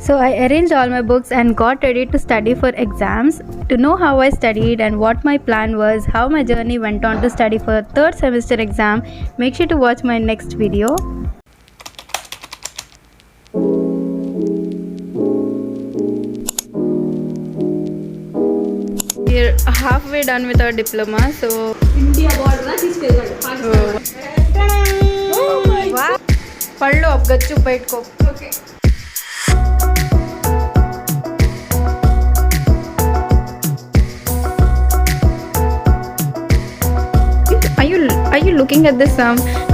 So I arranged all my books and got ready to study for exams. To know how I studied and what my plan was, how my journey went on to study for third semester exam, make sure to watch my next video. We're halfway done with our diploma, so India board na oh my god. पढ़ लो अब गच्चू बैठ को. Okay. Are you looking at this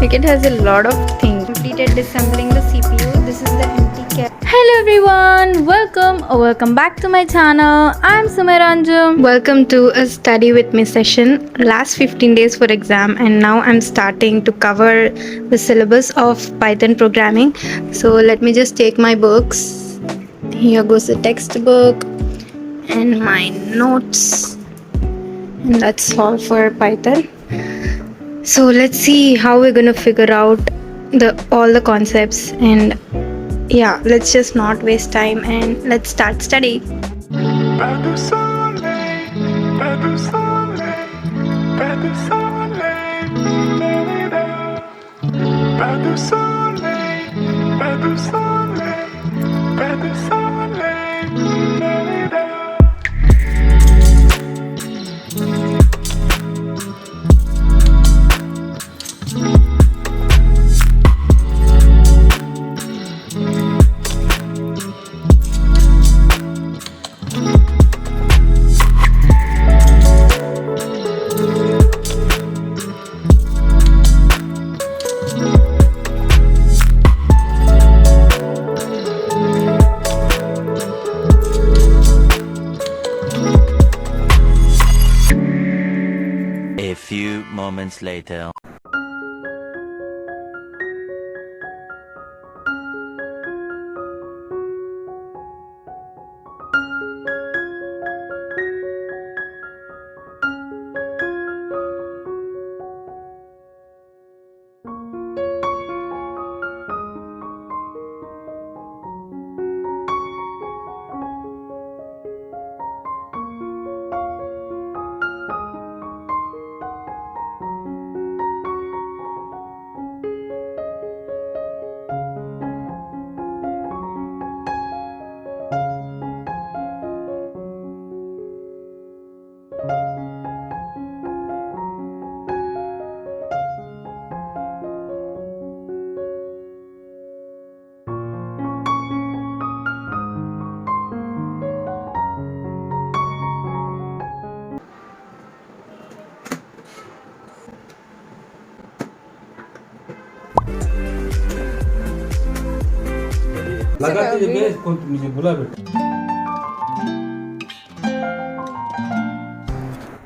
like it has a lot of things. Completed disassembling the CPU. This is the empty cap. Hello everyone, welcome back to my channel. I'm Sumaira Anjum. Welcome to a study with me session. Last 15 days for exam and now I'm starting to cover the syllabus of Python programming. So let me just take my books. Here goes the textbook and my notes, and that's all for Python. So let's see how we're gonna figure out all the concepts, and yeah, let's just not waste time and let's start study. A few moments later. लगाती है base कौन मुझे बुला बेटा.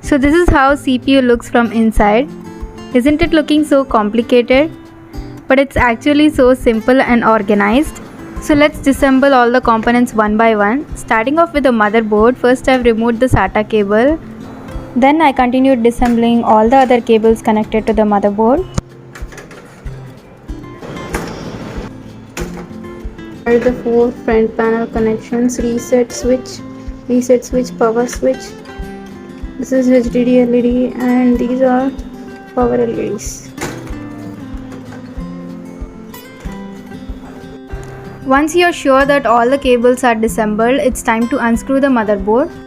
So this is how CPU looks from inside. Isn't it looking so complicated? But it's actually so simple and organized. So let's disassemble all the components one by one. Starting off with the motherboard, first I've removed the SATA cable. Then I continued disassembling all the other cables connected to the motherboard. Are the 4 front panel connections: reset switch, power switch. This is HDD LED and these are power LEDs. Once you're sure that all the cables are disassembled, it's time to unscrew the motherboard.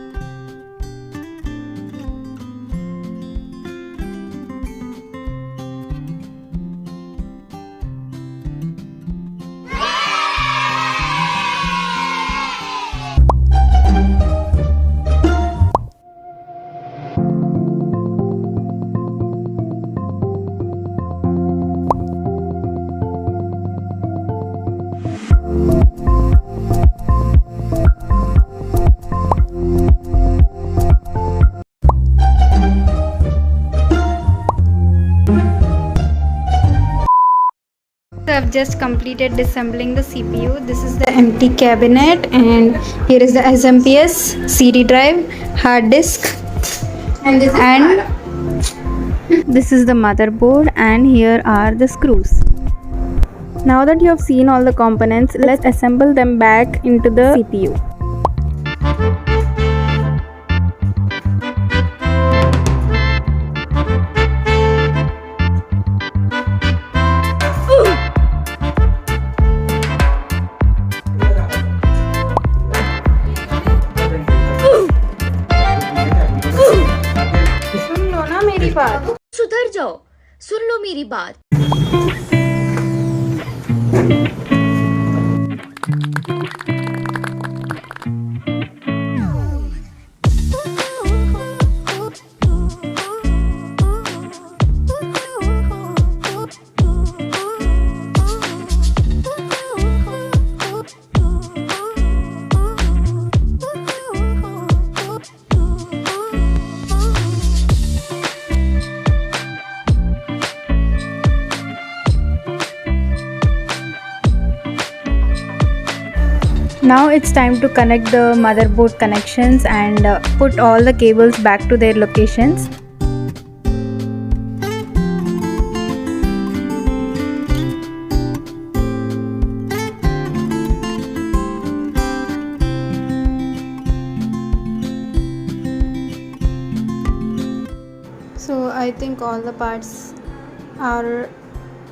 I've just completed disassembling the CPU. This is the empty cabinet and here is the SMPS, CD drive, hard disk, and this is the motherboard, and here are the screws. Now that you have seen all the components, let's assemble them back into the CPU. सुन लो ना मेरी बात. सुधर जाओ, सुन लो मेरी बात. Now it's time to connect the motherboard connections and put all the cables back to their locations. So I think all the parts are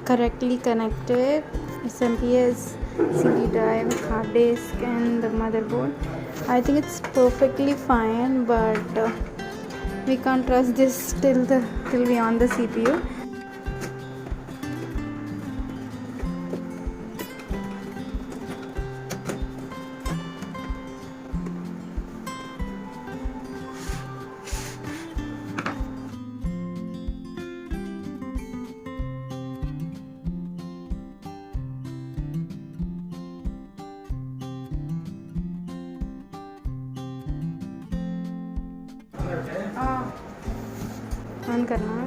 correctly connected. SMPS, CD drive, hard disk and the motherboard. I think it's perfectly fine, but we can't trust this till we on the CPU. On करना है.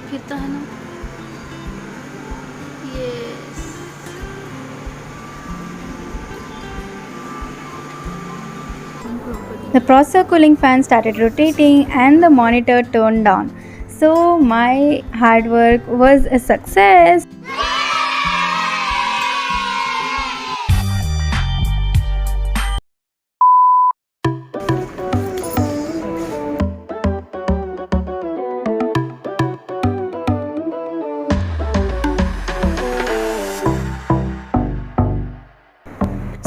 फिरता है ना. Yes. The processor cooling fan started rotating and the monitor turned on. So my hard work was a success.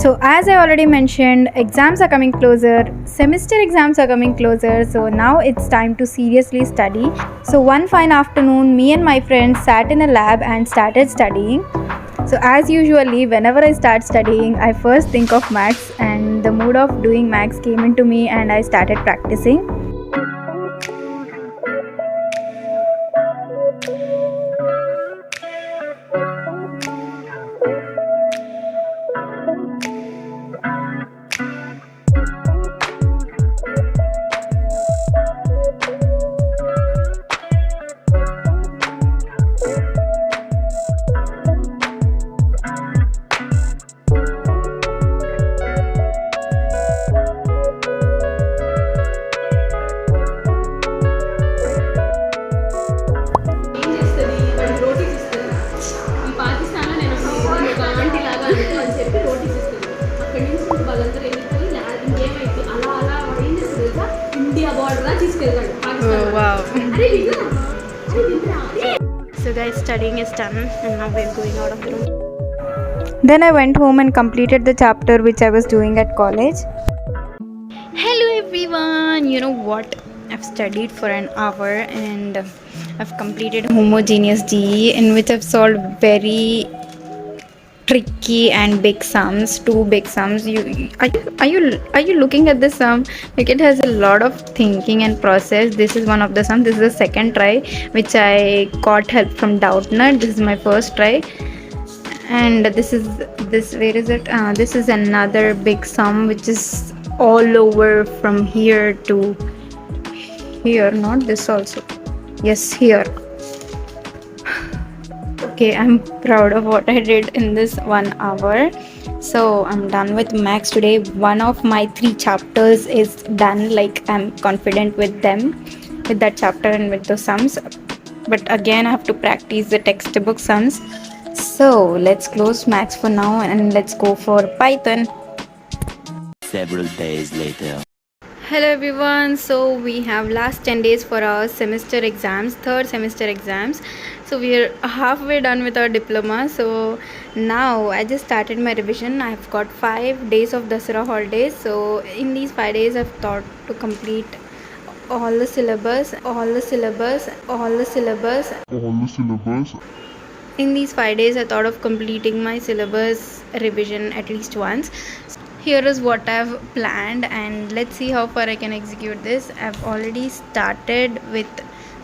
So as I already mentioned, exams are coming closer, semester exams are coming closer, so now it's time to seriously study. So one fine afternoon, me and my friends sat in a lab and started studying. So as usually, whenever I start studying, I first think of maths, and the mood of doing maths came into me and I started practicing. So guys, studying is done and now we're going out of the room. Then I went home and completed the chapter which I was doing at college. Hello everyone, you know what? I've studied for an hour and I've completed homogeneous GE, in which I've solved very tricky and big sums, two big sums. Are you looking at this sum? Like, it has a lot of thinking and process. This is one of the sums. This is the second try, which I got help from Doubtnut. This is my first try, and this where is it? This is another big sum which is all over from here to here. Not this also. Yes, here. okay, I'm proud of what I did in this 1 hour. So I'm done with max today. One of my 3 chapters is done. Like, I'm confident with them, with that chapter and with the sums. But again, I have to practice the textbook sums. So let's close max for now and let's go for Python. Several days later. Hello everyone, so we have last 10 days for our semester exams, third semester exams. So we are halfway done with our diploma. So now I just started my revision. I've got 5 days of Dasara holidays. So in these 5 days I've thought to complete all the syllabus. In these 5 days I thought of completing my syllabus revision at least once. Here is what I've planned, and let's see how far I can execute this. I've already started with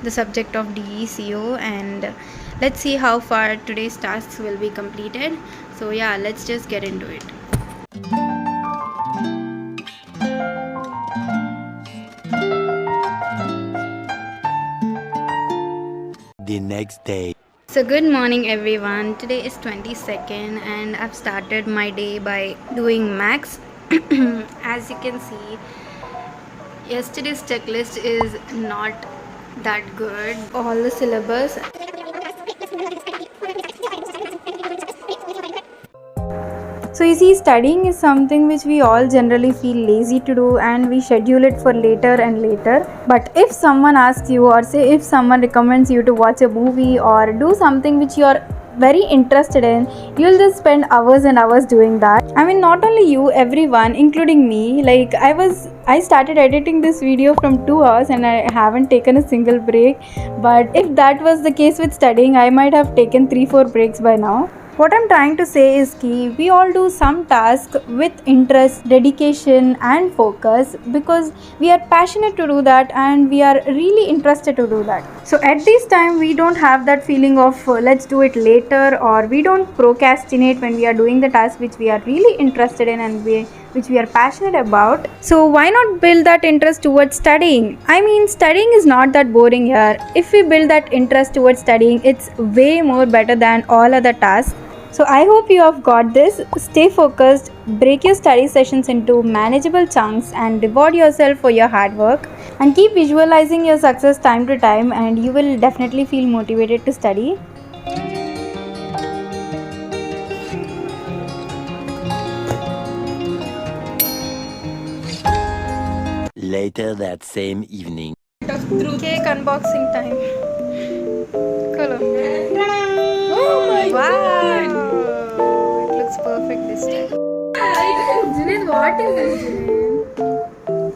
the subject of DECO, and let's see how far today's tasks will be completed. So yeah, let's just get into it. The next day. So good morning everyone. Today is 22nd and I've started my day by doing max. As you can see, yesterday's checklist is not that good. All the syllabus. So you see, studying is something which we all generally feel lazy to do and we schedule it for later and later. But if someone asks you, or say if someone recommends you to watch a movie or do something which you are very interested in, you'll just spend hours and hours doing that. I mean, not only you, everyone, including me. Like, I started editing this video from 2 hours and I haven't taken a single break. But if that was the case with studying, I might have taken 3-4 breaks by now. What I'm trying to say is that we all do some task with interest, dedication and focus because we are passionate to do that and we are really interested to do that. So at this time we don't have that feeling of let's do it later, or we don't procrastinate when we are doing the task which we are really interested in and which we are passionate about. So why not build that interest towards studying? I mean, studying is not that boring here. If we build that interest towards studying, it's way more better than all other tasks. So I hope you have got this. Stay focused, break your study sessions into manageable chunks and reward yourself for your hard work, and keep visualizing your success time to time and you will definitely feel motivated to study. Later that same evening. Cake unboxing time. Hello. Oh my god! It looks perfect this time. Junaid, what is this, Junaid?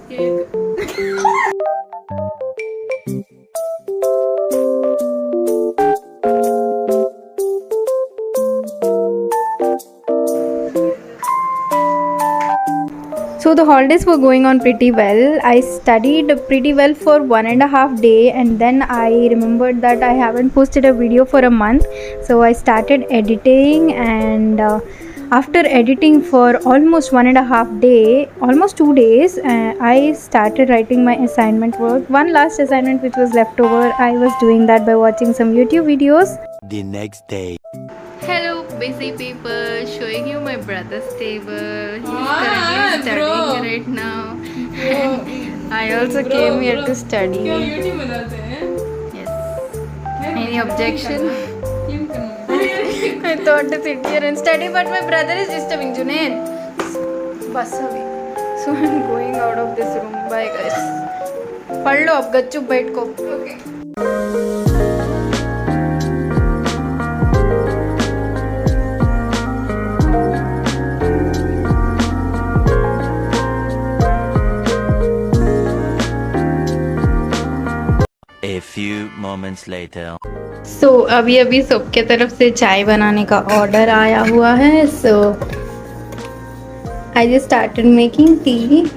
Cake. So the holidays were going on pretty well. I studied pretty well for 1.5 days and then I remembered that I haven't posted a video for a month. So I started editing, and after editing for almost 1.5 days, almost 2 days, I started writing my assignment work. One last assignment which was left over, I was doing that by watching some YouTube videos. The next day. Hello busy people, showing you my brother's table. He's currently studying right now. And I also came here to study. Yes. Any objection? I thought to sit here and study, but my brother is disturbing. Junaid, bus away. So I'm going out of this room. Bye guys. पढ़ लो अब, गच्चू बैठ को. Okay. A few moments later. So अभी सबके तरफ से चाय बनाने का ऑर्डर आया हुआ है. So I just started making tea.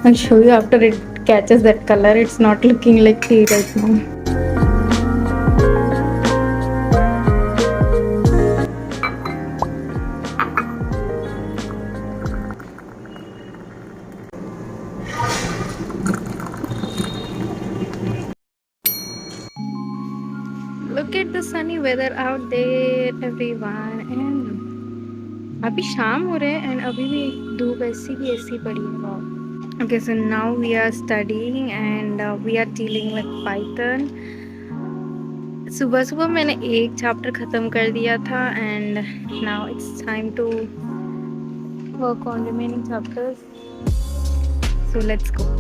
I'll show you after it catches that color. It's not looking like tea right now. look at the sunny weather out there everyone, and अभी शाम हो रहे हैं and अभी भी धूप ऐसी पड़ी है. Wow. Okay, so now we are studying and we are dealing with Python. सुबह सुबह मैंने एक चैप्टर ख़त्म कर दिया था and now it's time to work on remaining chapters. So let's go.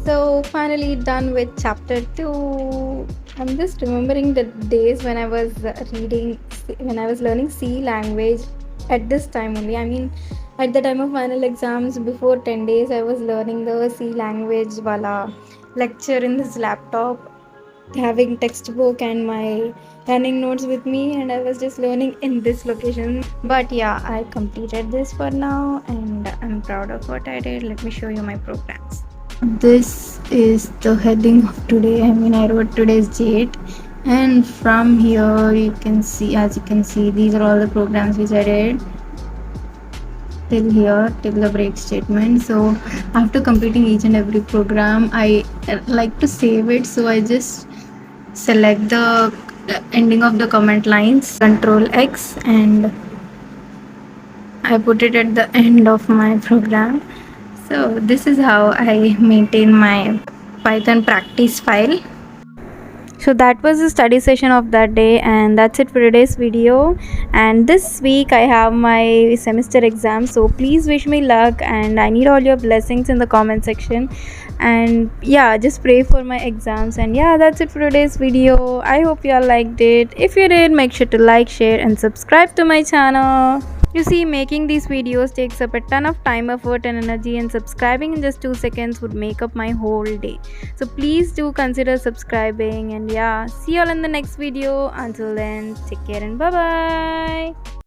So finally done with chapter 2. I'm just remembering the days when I was learning C language at this time only. I mean, at the time of final exams, before 10 days, I was learning the C language wala lecture in this laptop, having textbook and my learning notes with me, and I was just learning in this location. But yeah, I completed this for now and I'm proud of what I did. Let me show you my programs. This is the heading of today. I mean, I wrote today's date, and from here you can see, as you can see, these are all the programs which I did till here, till the break statement. So after completing each and every program, I like to save it, so I just select the ending of the comment lines, Control X, and I put it at the end of my program. So this is how I maintain my Python practice file. So that was the study session of that day, and that's it for today's video. And this week I have my semester exam, so please wish me luck, and I need all your blessings in the comment section. And yeah, just pray for my exams. And yeah, that's it for today's video. I hope you all liked it. If you did, make sure to like, share and subscribe to my channel. You see, making these videos takes up a ton of time, effort and energy, and subscribing in just 2 seconds would make up my whole day. So please do consider subscribing, and yeah, see you all in the next video. Until then, take care and bye bye.